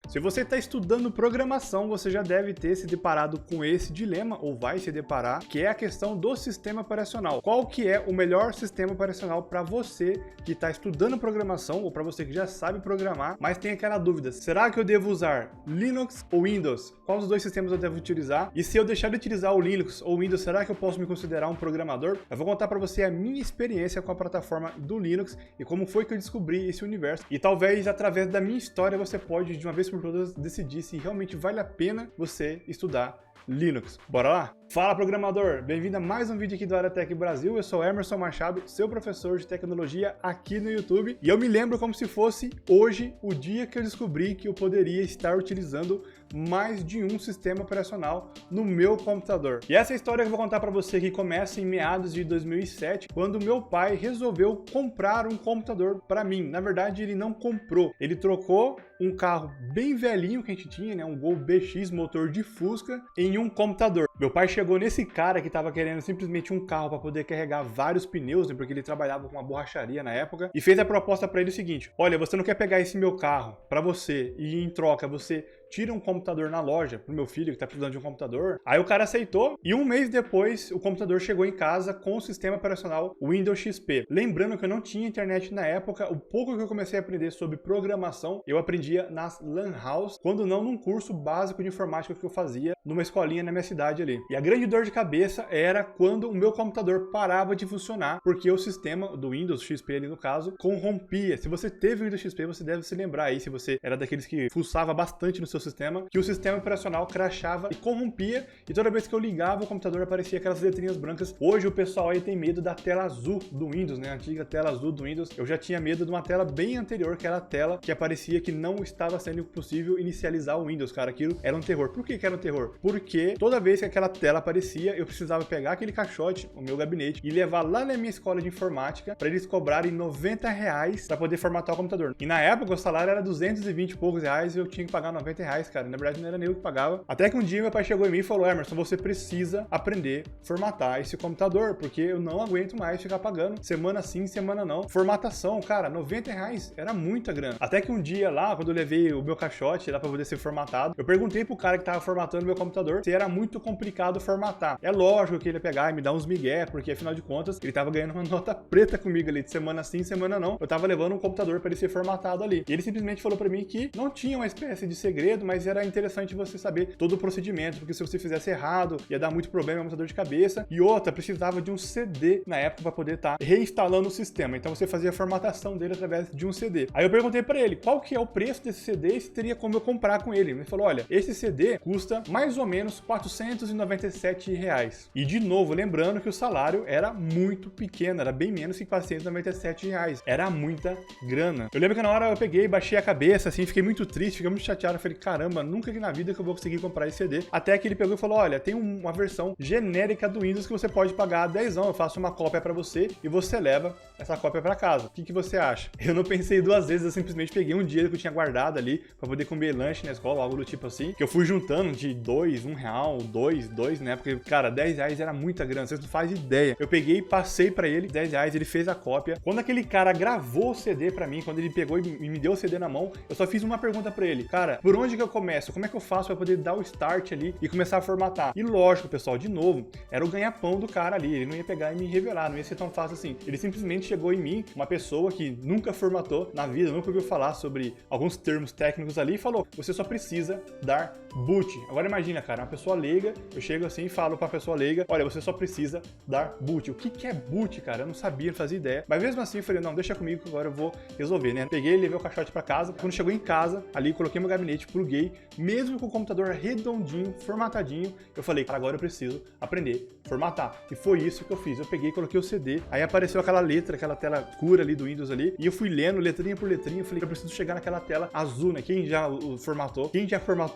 Se você está estudando programação, você já deve ter se deparado com esse dilema, ou vai se deparar, que é a questão do sistema operacional. Qual que é o melhor sistema operacional para você que está estudando programação, ou para você que já sabe programar, mas tem aquela dúvida, será que eu devo usar Linux ou Windows? Qual dos dois sistemas eu devo utilizar? E se eu deixar de utilizar o Linux ou Windows, será que eu posso me considerar um programador? Eu vou contar para você a minha experiência com a plataforma do Linux e como foi que eu descobri esse universo. E talvez através da minha história você pode de uma vez por todas decidir se realmente vale a pena você estudar Linux. Bora lá? Fala, programador! Bem-vindo a mais um vídeo aqui do Aratech Brasil. Eu sou Emerson Machado, seu professor de tecnologia aqui no YouTube. E eu me lembro como se fosse hoje o dia que eu descobri que eu poderia estar utilizando mais de um sistema operacional no meu computador. E essa história que eu vou contar para você que começa em meados de 2007, quando meu pai resolveu comprar um computador para mim. Na verdade, ele não comprou. Ele trocou um carro bem velhinho que a gente tinha, né, um Gol BX motor de Fusca, em um computador. Meu pai chegou nesse cara que estava querendo simplesmente um carro para poder carregar vários pneus, né, porque ele trabalhava com uma borracharia na época, e fez a proposta para ele o seguinte: olha, você não quer pegar esse meu carro para você e em troca você tira um computador na loja pro meu filho que tá precisando de um computador? Aí o cara aceitou e um mês depois o computador chegou em casa com o sistema operacional Windows XP. Lembrando que eu não tinha internet na época, o pouco que eu comecei a aprender sobre programação eu aprendia nas Lan House, quando não num curso básico de informática que eu fazia numa escolinha na minha cidade ali. E a grande dor de cabeça era quando o meu computador parava de funcionar, porque o sistema do Windows XP ali no caso, corrompia. Se você teve o Windows XP, você deve se lembrar aí, se você era daqueles que fuçava bastante no seu sistema, que o sistema operacional crashava e corrompia, e toda vez que eu ligava o computador aparecia aquelas letrinhas brancas. Hoje o pessoal aí tem medo da tela azul do Windows, né? A antiga tela azul do Windows. Eu já tinha medo de uma tela bem anterior, que era a tela que aparecia que não estava sendo possível inicializar o Windows, cara. Aquilo era um terror. Por que era um terror? Porque toda vez que aquela tela aparecia, eu precisava pegar aquele caixote, o meu gabinete, e levar lá na minha escola de informática para eles cobrarem R$90 para poder formatar o computador. E na época o salário era 220 e poucos reais e eu tinha que pagar R$90, cara. Na verdade não era nem eu que pagava. Até que um dia meu pai chegou em mim e falou: Emerson, você precisa aprender a formatar esse computador, porque eu não aguento mais ficar pagando semana sim, semana não. Formatação, cara, R$90 era muita grana. Até que um dia lá, quando eu levei o meu caixote lá para poder ser formatado, eu perguntei pro cara que tava formatando meu computador se era muito complicado formatar. É lógico que ele ia pegar e me dar uns migué, porque afinal de contas ele tava ganhando uma nota preta comigo ali, de semana sim, semana não. Eu tava levando um computador para ele ser formatado ali. E ele simplesmente falou para mim que não tinha uma espécie de segredo, mas era interessante você saber todo o procedimento, porque se você fizesse errado, ia dar muito problema, muita dor de cabeça. E outra, precisava de um CD na época para poder estar reinstalando o sistema. Então você fazia a formatação dele através de um CD. Aí eu perguntei para ele qual que é o preço desse CD e se teria como eu comprar com ele. Ele falou: olha, esse CD custa mais ou menos R$497. E de novo, lembrando que o salário era muito pequeno, era bem menos que R$497. Era muita grana. Eu lembro que na hora eu peguei, baixei a cabeça, assim, fiquei muito triste, fiquei muito chateado. Eu falei: caramba, nunca que na vida que eu vou conseguir comprar esse CD. Até que ele pegou e falou: olha, tem uma versão genérica do Windows que você pode pagar 10, eu faço uma cópia para você e você leva essa cópia para casa. O que você acha? Eu não pensei duas vezes, eu simplesmente peguei um dinheiro que eu tinha guardado ali para poder comer lanche na escola, algo do tipo assim, que eu fui juntando de R$2, R$1, dois, né? Porque, cara, R$10 era muita grana, vocês não fazem ideia. Eu peguei e passei para ele R$10, ele fez a cópia. Quando aquele cara gravou o CD para mim, quando ele pegou e me deu o CD na mão, eu só fiz uma pergunta para ele: cara, por onde que eu começo? Como é que eu faço para poder dar o start ali e começar a formatar? E lógico, pessoal, de novo, era o ganha-pão do cara ali, ele não ia pegar e me revelar, não ia ser tão fácil assim. Ele simplesmente chegou em mim, uma pessoa que nunca formatou na vida, nunca ouviu falar sobre alguns termos técnicos ali, e falou: você só precisa dar boot. Agora imagina, cara, uma pessoa leiga, eu chego assim e falo pra pessoa leiga: olha, você só precisa dar boot. O que é boot, cara? Eu não sabia, não fazia ideia. Mas mesmo assim eu falei: não, deixa comigo que agora eu vou resolver, né? Peguei, levei o caixote pra casa. Quando chegou em casa, ali, coloquei meu gabinete, pluguei, mesmo com o computador redondinho, formatadinho, eu falei: cara, agora eu preciso aprender a formatar. E foi isso que eu fiz. Eu peguei, coloquei o CD, aí apareceu aquela letra, aquela tela escura ali do Windows ali, e eu fui lendo letrinha por letrinha. Eu falei: eu preciso chegar naquela tela azul, né? Quem já formatou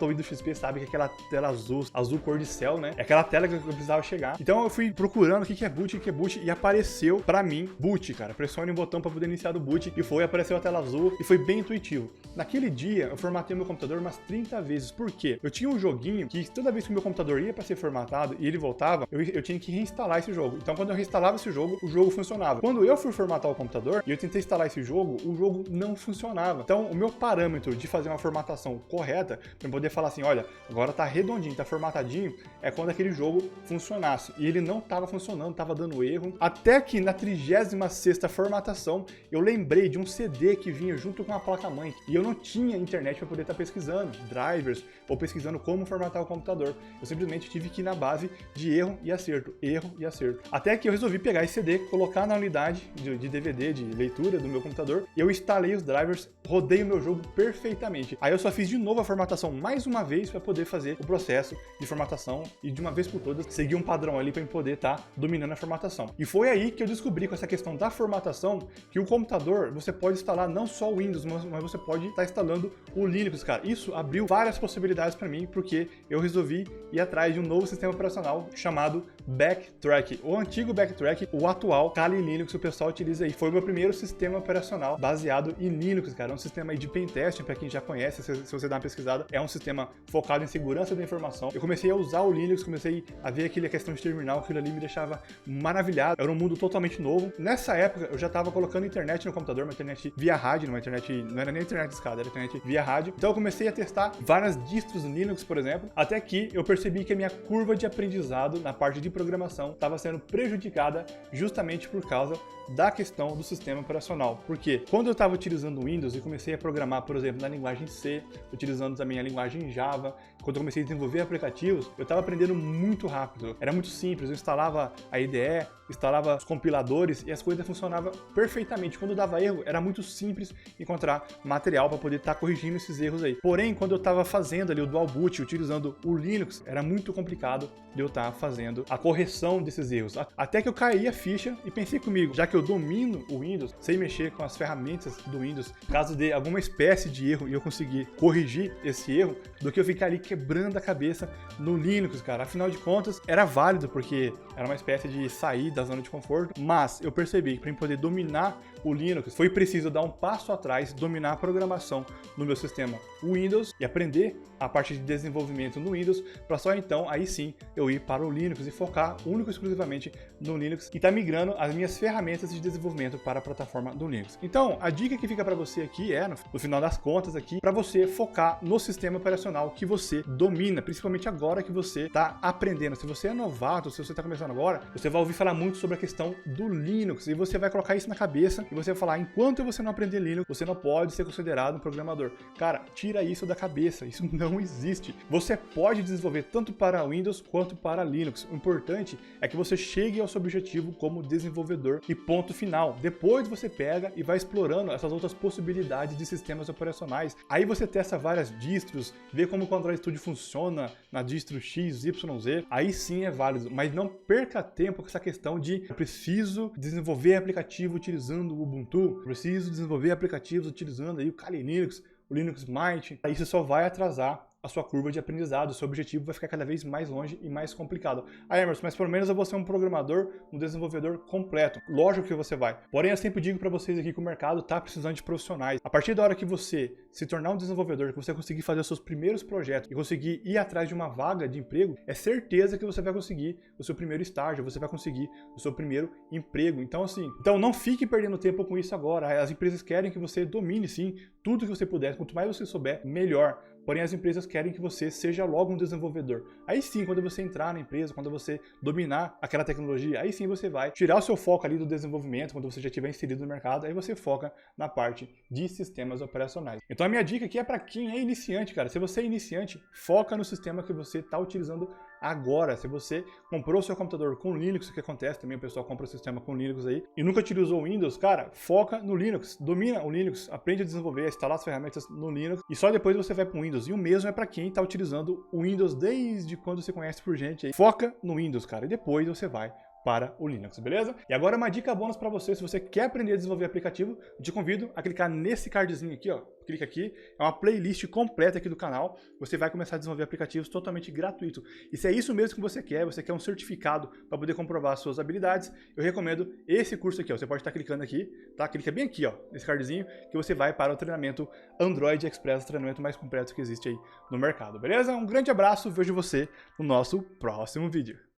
o Windows XP sabe que aquela tela azul cor de céu, né? É aquela tela que eu precisava chegar. Então eu fui procurando o que é boot, e apareceu pra mim boot, cara. Pressione um botão pra poder iniciar o boot, e apareceu a tela azul, e foi bem intuitivo. Naquele dia, eu formatei meu computador umas 30 vezes. Por quê? Eu tinha um joguinho que toda vez que o meu computador ia pra ser formatado e ele voltava, eu tinha que reinstalar esse jogo. Então quando eu reinstalava esse jogo, o jogo funcionava. Quando eu fui formatar o computador e eu tentei instalar esse jogo, o jogo não funcionava. Então o meu parâmetro de fazer uma formatação correta, para poder falar assim, olha, agora tá redondinho, tá formatadinho, é quando aquele jogo funcionasse. E ele não estava funcionando, estava dando erro. Até que na 36ª formatação, eu lembrei de um CD que vinha junto com a placa-mãe. E eu não tinha internet para poder estar pesquisando drivers ou pesquisando como formatar o computador. Eu simplesmente tive que ir na base de erro e acerto, erro e acerto. Até que eu resolvi pegar esse CD, colocar na unidade de DVD, de leitura do meu computador, e eu instalei os drivers, rodei o meu jogo perfeitamente. Aí eu só fiz de novo a formatação mais uma vez para poder fazer o processo de formatação e de uma vez por todas seguir um padrão ali para poder estar dominando a formatação. E foi aí que eu descobri com essa questão da formatação que o computador você pode instalar não só o Windows, mas você pode estar instalando o Linux, cara. Isso abriu várias possibilidades para mim, porque eu resolvi ir atrás de um novo sistema operacional chamado Backtrack. O antigo Backtrack, o atual Kali Linux, o pessoal utiliza aí. Foi o meu primeiro sistema operacional baseado em Linux, cara. É um sistema aí de pentesting, para quem já conhece, se você dá uma pesquisada, é um sistema focado em segurança da informação. Eu comecei a usar o Linux, comecei a ver aquela questão de terminal, aquilo ali me deixava maravilhado. Era um mundo totalmente novo. Nessa época, eu já estava colocando internet no computador, uma internet via rádio, uma internet, não era nem internet de escada, era internet via rádio. Então eu comecei a testar várias distros Linux, por exemplo, até que eu percebi que a minha curva de aprendizado na parte de programação estava sendo prejudicada justamente por causa da questão do sistema operacional. Porque quando eu estava utilizando o Windows e comecei a programar, por exemplo, na linguagem C, utilizando também a linguagem Java, quando eu comecei a desenvolver aplicativos, eu estava aprendendo muito rápido. Era muito simples, eu instalava a IDE, instalava os compiladores e as coisas funcionavam perfeitamente. Quando dava erro, era muito simples encontrar material para poder estar corrigindo esses erros aí. Porém, quando eu estava fazendo ali o dual boot, utilizando o Linux, era muito complicado de eu estar fazendo a correção desses erros. Até que eu caí a ficha e pensei comigo, já que eu domino o Windows, sei mexer com as ferramentas do Windows, caso dê alguma espécie de erro e eu conseguir corrigir esse erro, do que eu ficar ali quebrando a cabeça no Linux, cara. Afinal de contas, era válido, porque era uma espécie de sair da zona de conforto, mas eu percebi que para poder dominar o Linux, foi preciso dar um passo atrás, dominar a programação no meu sistema Windows e aprender a parte de desenvolvimento no Windows, para só então, aí sim, eu ir para o Linux e focar único e exclusivamente no Linux e tá migrando as minhas ferramentas de desenvolvimento para a plataforma do Linux. Então, a dica que fica para você aqui é, no final das contas aqui, para você focar no sistema operacional que você domina, principalmente agora que você está aprendendo. Se você é novato, se você está começando agora, você vai ouvir falar muito sobre a questão do Linux e você vai colocar isso na cabeça e você vai falar, enquanto você não aprender Linux, você não pode ser considerado um programador. Cara, tira isso da cabeça, isso não existe. Você pode desenvolver tanto para Windows quanto para Linux. O importante é que você chegue ao seu objetivo como desenvolvedor e ponto final. Depois você pega e vai explorando essas outras possibilidades de sistemas operacionais. Aí você testa várias distros, vê como o Android Studio funciona na distro X, Y, Z. Aí sim é válido, mas não perca tempo com essa questão de eu preciso desenvolver aplicativo utilizando o Ubuntu, eu preciso desenvolver aplicativos utilizando aí o Kali Linux, o Linux Mint. Isso só vai atrasar a sua curva de aprendizado, o seu objetivo vai ficar cada vez mais longe e mais complicado. Ah, Emerson, mas pelo menos eu vou ser um programador, um desenvolvedor completo. Lógico que você vai. Porém, eu sempre digo para vocês aqui que o mercado está precisando de profissionais. A partir da hora que você se tornar um desenvolvedor, que você conseguir fazer os seus primeiros projetos e conseguir ir atrás de uma vaga de emprego, é certeza que você vai conseguir o seu primeiro estágio, você vai conseguir o seu primeiro emprego. Então, assim, não fique perdendo tempo com isso agora. As empresas querem que você domine, sim, tudo que você puder. Quanto mais você souber, melhor. Porém, as empresas querem que você seja logo um desenvolvedor. Aí sim, quando você entrar na empresa, quando você dominar aquela tecnologia, aí sim você vai tirar o seu foco ali do desenvolvimento, quando você já estiver inserido no mercado, aí você foca na parte de sistemas operacionais. Então a minha dica aqui é para quem é iniciante, cara. Se você é iniciante, foca no sistema que você está utilizando agora. Se você comprou o seu computador com Linux, o que acontece também, o pessoal compra o sistema com Linux aí, e nunca utilizou o Windows, cara, foca no Linux, domina o Linux, aprende a desenvolver, a instalar as ferramentas no Linux, e só depois você vai para o Windows. E o mesmo é para quem está utilizando o Windows desde quando você conhece por gente aí. Foca no Windows, cara, e depois você vai para o Linux, beleza? E agora uma dica bônus para você, se você quer aprender a desenvolver aplicativo, eu te convido a clicar nesse cardzinho aqui, ó. Clica aqui, é uma playlist completa aqui do canal, você vai começar a desenvolver aplicativos totalmente gratuito. E se é isso mesmo que você quer um certificado para poder comprovar as suas habilidades, eu recomendo esse curso aqui, ó. Você pode estar clicando aqui, tá? Clica bem aqui, ó, nesse cardzinho, que você vai para o treinamento Android Express, o treinamento mais completo que existe aí no mercado, beleza? Um grande abraço, vejo você no nosso próximo vídeo.